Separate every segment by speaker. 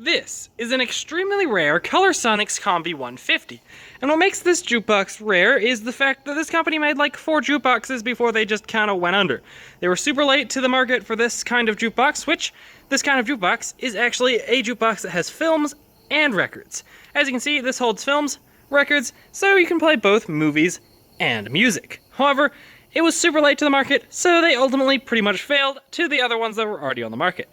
Speaker 1: This is an extremely rare Colorsonics Combi 150, and what makes this jukebox rare is the fact that this company made like 4 jukeboxes before they just kind of went under. They were super late to the market for this kind of jukebox, which this kind of jukebox is actually a jukebox that has films and records. As you can see, this holds films, records, so you can play both movies and music. However, it was super late to the market, so they ultimately pretty much failed to the other ones that were already on the market.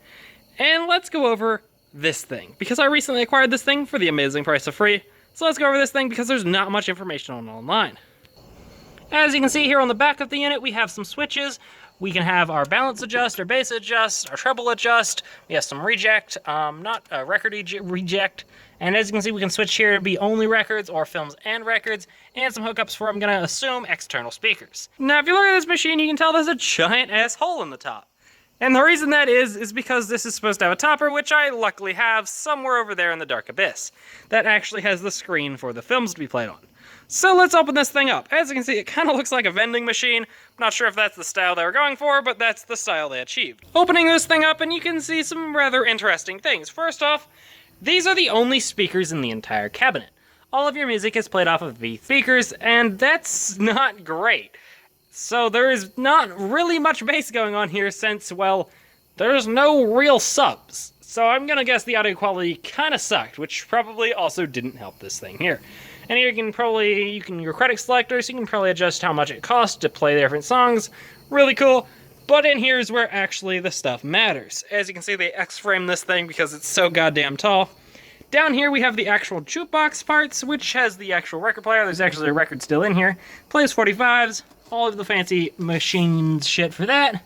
Speaker 1: And let's go over this thing, because I recently acquired this thing for the amazing price of free. So let's go over this thing because there's not much information on it online. As you can see here on the back of the unit, we have some switches. We can have our balance adjust, our bass adjust, our treble adjust. We have some reject, not a record reject. And as you can see, we can switch here to be only records or films and records, and some hookups for, I'm gonna assume, external speakers. Now, if you look at this machine, you can tell there's a giant ass hole in the top. And the reason that is because this is supposed to have a topper, which I luckily have somewhere over there in the dark abyss. That actually has the screen for the films to be played on. So let's open this thing up. As you can see, it kind of looks like a vending machine. I'm not sure if that's the style they were going for, but that's the style they achieved. Opening this thing up, and you can see some rather interesting things. First off, these are the only speakers in the entire cabinet. All of your music is played off of these speakers, and that's not great. So there is not really much bass going on here since, well, there's no real subs. So I'm gonna guess the audio quality kind of sucked, which probably also didn't help this thing here. And here your credit selector, so you can probably adjust how much it costs to play the different songs. Really cool. But in here is where actually the stuff matters. As you can see, they X-frame this thing because it's so goddamn tall. Down here we have the actual jukebox parts, which has the actual record player. There's actually a record still in here. Plays 45s. All of the fancy machine shit for that,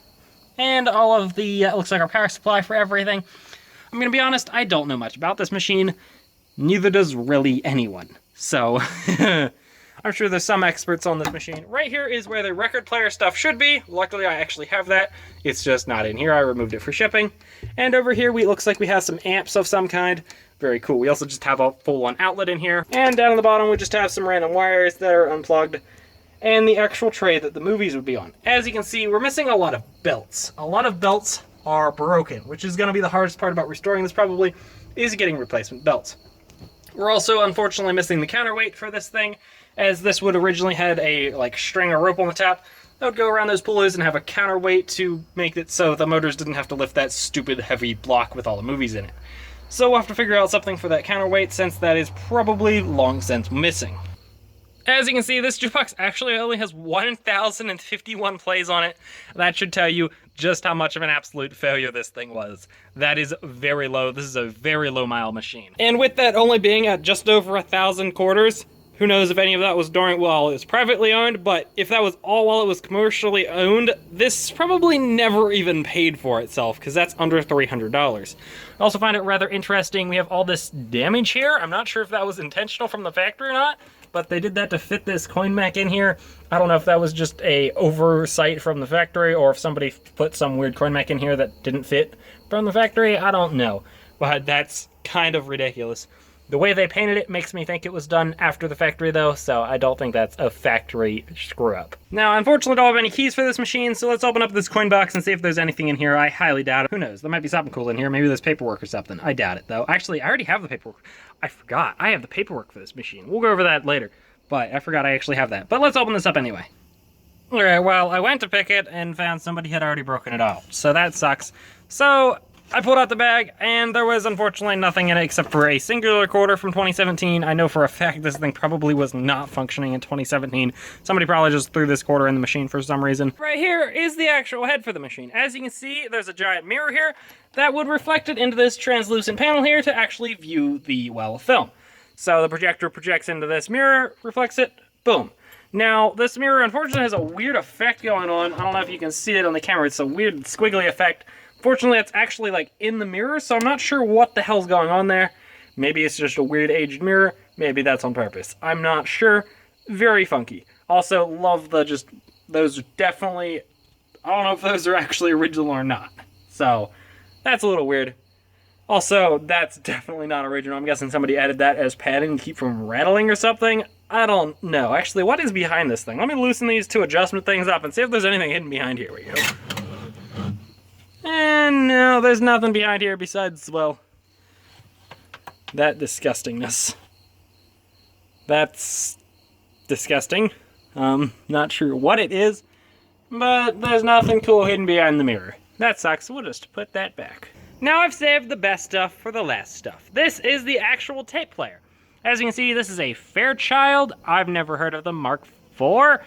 Speaker 1: and all of the, looks like our power supply for everything. I'm gonna be honest, I don't know much about this machine, neither does really anyone. So, I'm sure there's some experts on this machine. Right here is where the record player stuff should be. Luckily, I actually have that. It's just not in here. I removed it for shipping. And over here, looks like we have some amps of some kind. Very cool. We also just have a full-on outlet in here. And down on the bottom, we just have some random wires that are unplugged, and the actual tray that the movies would be on. As you can see, we're missing a lot of belts. A lot of belts are broken, which is gonna be the hardest part about restoring this probably, is getting replacement belts. We're also unfortunately missing the counterweight for this thing, as this would originally had a string or rope on the top that would go around those pulleys and have a counterweight to make it so the motors didn't have to lift that stupid heavy block with all the movies in it. So we'll have to figure out something for that counterweight, since that is probably long since missing. As you can see, this jukebox actually only has 1,051 plays on it. That should tell you just how much of an absolute failure this thing was. That is very low. This is a very low mile machine. And with that only being at just over 1,000 quarters, who knows if any of that was during, well, it was privately owned, but if that was all while it was commercially owned, this probably never even paid for itself, because that's under $300. I also find it rather interesting, we have all this damage here. I'm not sure if that was intentional from the factory or not, but they did that to fit this coin mech in here. I don't know if that was just a oversight from the factory, or if somebody put some weird coin mech in here that didn't fit from the factory. I don't know, but that's kind of ridiculous. The way they painted it makes me think it was done after the factory though, so I don't think that's a factory screw up. Now, unfortunately, I don't have any keys for this machine, so let's open up this coin box and see if there's anything in here. I highly doubt it. Who knows? There might be something cool in here. Maybe there's paperwork or something. I doubt it though. Actually, I already have the paperwork. I forgot. I have the paperwork for this machine. We'll go over that later, but I forgot I actually have that. But let's open this up anyway. Alright, well, I went to pick it and found somebody had already broken it out, so that sucks. So I pulled out the bag, and there was unfortunately nothing in it except for a singular recorder from 2017. I know for a fact this thing probably was not functioning in 2017. Somebody probably just threw this quarter in the machine for some reason. Right here is the actual head for the machine. As you can see, there's a giant mirror here that would reflect it into this translucent panel here to actually view the, well, film. So the projector projects into this mirror, reflects it, boom. Now, this mirror unfortunately has a weird effect going on. I don't know if you can see it on the camera. It's a weird squiggly effect. Fortunately, it's actually in the mirror, so I'm not sure what the hell's going on there. Maybe it's just a weird aged mirror. Maybe that's on purpose. I'm not sure. Very funky. Also, love those are definitely, I don't know if those are actually original or not. So, that's a little weird. Also, that's definitely not original. I'm guessing somebody added that as padding to keep from rattling or something. I don't know. Actually, what is behind this thing? Let me loosen these two adjustment things up and see if there's anything hidden behind here. Here we go. And no, there's nothing behind here besides, well, that disgustingness. That's disgusting. Not sure what it is, but there's nothing cool hidden behind the mirror. That sucks, we'll just put that back. Now I've saved the best stuff for the last stuff. This is the actual tape player. As you can see, this is a Fairchild. I've never heard of them. Mark IV,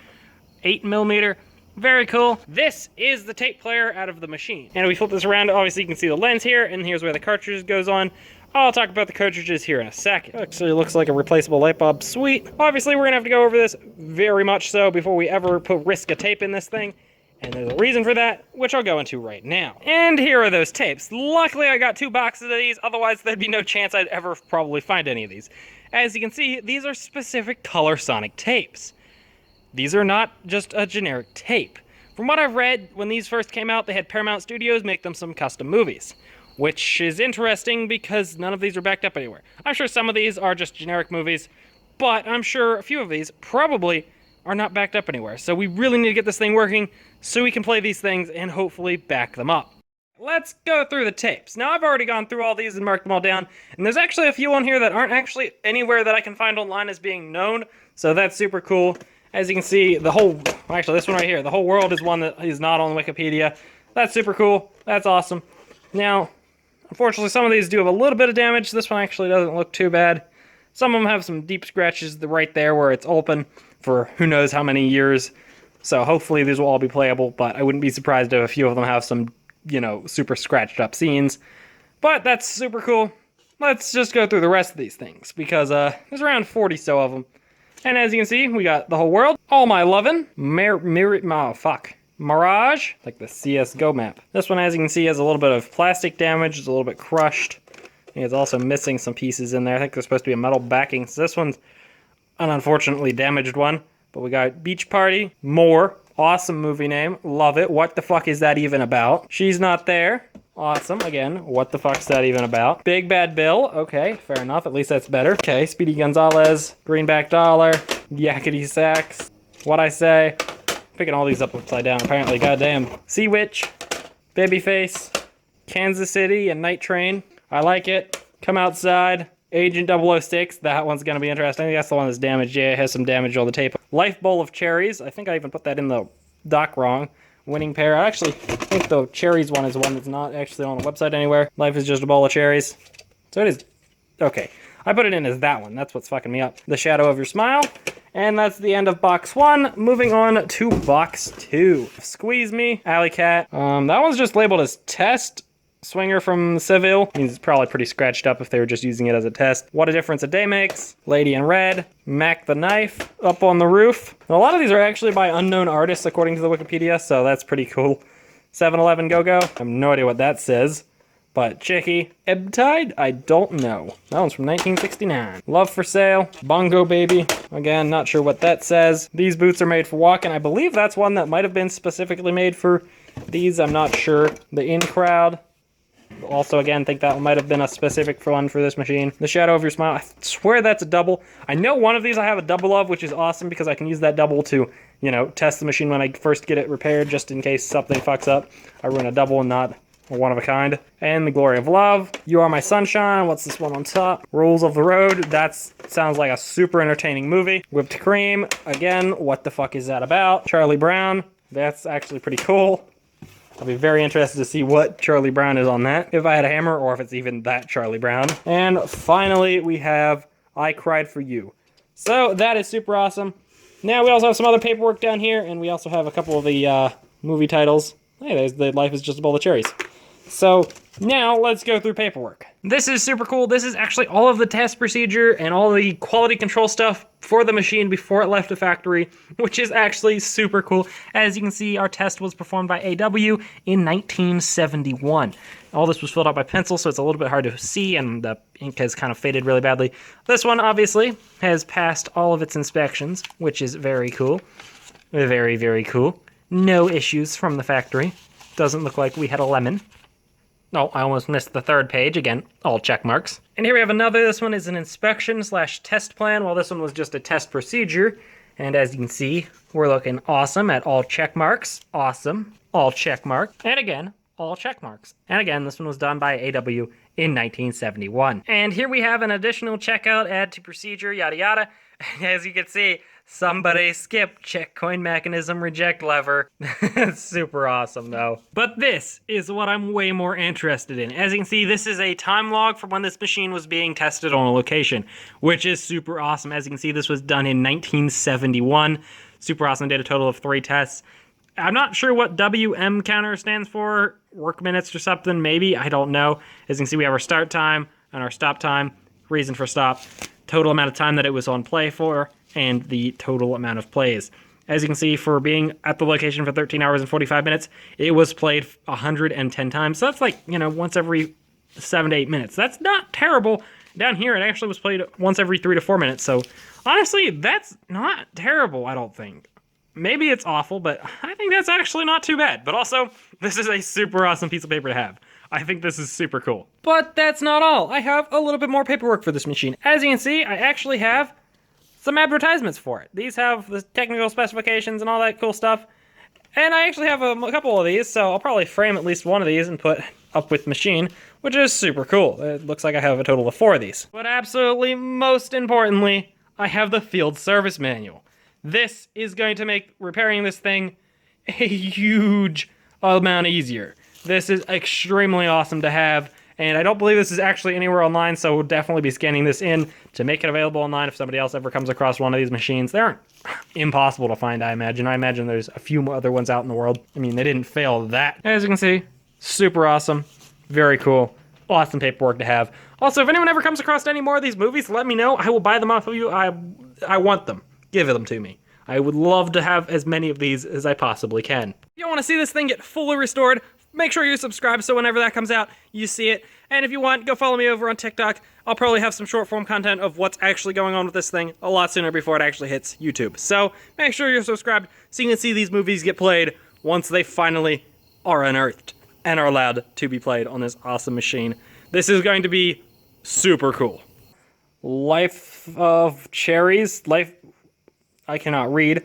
Speaker 1: 8mm. Very cool. This is the tape player out of the machine. And if we flip this around, obviously you can see the lens here, and here's where the cartridge goes on. I'll talk about the cartridges here in a second. Actually, it looks like a replaceable light bulb. Sweet. Obviously, we're gonna have to go over this very much so before we ever risk a tape in this thing. And there's a reason for that, which I'll go into right now. And here are those tapes. Luckily, I got 2 boxes of these, otherwise there'd be no chance I'd ever probably find any of these. As you can see, these are specific Color Sonic tapes. These are not just a generic tape. From what I've read, when these first came out, they had Paramount Studios make them some custom movies, which is interesting because none of these are backed up anywhere. I'm sure some of these are just generic movies, but I'm sure a few of these probably are not backed up anywhere. So we really need to get this thing working so we can play these things and hopefully back them up. Let's go through the tapes. Now I've already gone through all these and marked them all down, and there's actually a few on here that aren't actually anywhere that I can find online as being known, so that's super cool. As you can see, actually this one right here, The Whole World is one that is not on Wikipedia. That's super cool, that's awesome. Now, unfortunately some of these do have a little bit of damage. This one actually doesn't look too bad. Some of them have some deep scratches right there where it's open for who knows how many years. So hopefully these will all be playable, but I wouldn't be surprised if a few of them have some, you know, super scratched up scenes. But that's super cool. Let's just go through the rest of these things, because there's around 40 so of them. And as you can see, we got The Whole World, All My Lovin', Mirage, like the CSGO map. This one, as you can see, has a little bit of plastic damage, it's a little bit crushed. And it's also missing some pieces in there. I think there's supposed to be a metal backing, so this one's an unfortunately damaged one. But we got Beach Party, More, awesome movie name, love it. What the fuck is that even about? She's Not There, awesome. Again, what the fuck's that even about? Big Bad Bill, okay, fair enough, at least that's better. Okay, Speedy Gonzalez, Greenback Dollar, Yakety Sax, What I Say. Picking all these up upside down apparently, goddamn. Sea Witch, Babyface, Kansas City, and Night Train. I like it. Come Outside. Agent 006, that one's going to be interesting. I think that's the one that's damaged. Yeah, it has some damage on the tape. Life Bowl of Cherries. I think I even put that in the doc wrong. Winning Pair. I actually think the cherries one is the one that's not actually on the website anywhere. Life is just a bowl of cherries. So it is. Okay. I put it in as that one. That's what's fucking me up. The Shadow of Your Smile. And that's the end of box 1. Moving on to box 2. Squeeze Me. Alley Cat. That one's just labeled as Test. Swinger from Seville. Means it's probably pretty scratched up if they were just using it as a test. What a Difference a Day Makes. Lady in Red. Mac the Knife. Up on the Roof. And a lot of these are actually by unknown artists according to the Wikipedia, so that's pretty cool. 7-Eleven Go-Go. I have no idea what that says. But Chicky. Ebb Tide? I don't know. That one's from 1969. Love for Sale. Bongo Baby. Again, not sure what that says. These Boots Are Made for Walking. I believe that's one that might have been specifically made for these. I'm not sure. The In Crowd. Also, again, think that might have been a specific one for this machine. The Shadow of Your Smile. I swear that's a double. I know one of these I have a double of, which is awesome because I can use that double to, you know, test the machine when I first get it repaired, just in case something fucks up. I run a double and not a one of a kind. And The Glory of Love. You Are My Sunshine. What's this one on top? Rules of the Road. That sounds like a super entertaining movie. Whipped Cream. Again, what the fuck is that about? Charlie Brown. That's actually pretty cool. I'll be very interested to see what Charlie Brown is on that, if I had a hammer, or if it's even that Charlie Brown. And finally, we have I Cried for You. So that is super awesome. Now we also have some other paperwork down here, and we also have a couple of the movie titles. Hey, there's the Life is Just a Bowl of Cherries. So now let's go through paperwork. This is super cool. This is actually all of the test procedure and all the quality control stuff for the machine before it left the factory, which is actually super cool. As you can see, our test was performed by AW in 1971. All this was filled out by pencil, so it's a little bit hard to see, and the ink has kind of faded really badly. This one, obviously, has passed all of its inspections, which is very cool. Very, very cool. No issues from the factory. Doesn't look like we had a lemon. Oh, I almost missed the third page. Again, all check marks. And here we have another. This one is an inspection/test plan, while this one was just a test procedure. And as you can see, we're looking awesome at all check marks. Awesome. All check mark. And again, all check marks. And again, this one was done by AW in 1971. And here we have an additional checkout, add to procedure, yada yada. As you can see, somebody skipped check coin mechanism reject lever. It's super awesome though. But this is what I'm way more interested in. As you can see, this is a time log from when this machine was being tested on a location, which is super awesome. As you can see, this was done in 1971. Super awesome, did a total of 3 tests. I'm not sure what WM counter stands for, work minutes or something, maybe, I don't know. As you can see, we have our start time and our stop time, reason for stop, total amount of time that it was on play for, and the total amount of plays. As you can see, for being at the location for 13 hours and 45 minutes, it was played 110 times. So that's like, once every 7 to 8 minutes. That's not terrible. Down here, it actually was played once every 3 to 4 minutes. So honestly, that's not terrible, I don't think. Maybe it's awful, but I think that's actually not too bad. But also, this is a super awesome piece of paper to have. I think this is super cool. But that's not all. I have a little bit more paperwork for this machine. As you can see, I actually have some advertisements for it. These have the technical specifications and all that cool stuff. And I actually have a couple of these, so I'll probably frame at least one of these and put up with machine, which is super cool. It looks like I have a total of 4 of these. But absolutely most importantly, I have the field service manual. This is going to make repairing this thing a huge amount easier. This is extremely awesome to have, and I don't believe this is actually anywhere online, so we'll definitely be scanning this in to make it available online if somebody else ever comes across one of these machines. They aren't impossible to find, I imagine. I imagine there's a few other ones out in the world. I mean, they didn't fail that. As you can see, super awesome, very cool, awesome paperwork to have. Also, if anyone ever comes across any more of these movies, let me know. I will buy them off of you. I want them. Give them to me. I would love to have as many of these as I possibly can. If you want to see this thing get fully restored, make sure you subscribe so whenever that comes out, you see it. And if you want, go follow me over on TikTok. I'll probably have some short form content of what's actually going on with this thing a lot sooner before it actually hits YouTube. So make sure you're subscribed so you can see these movies get played once they finally are unearthed and are allowed to be played on this awesome machine. This is going to be super cool. Life of Cherries, I cannot read.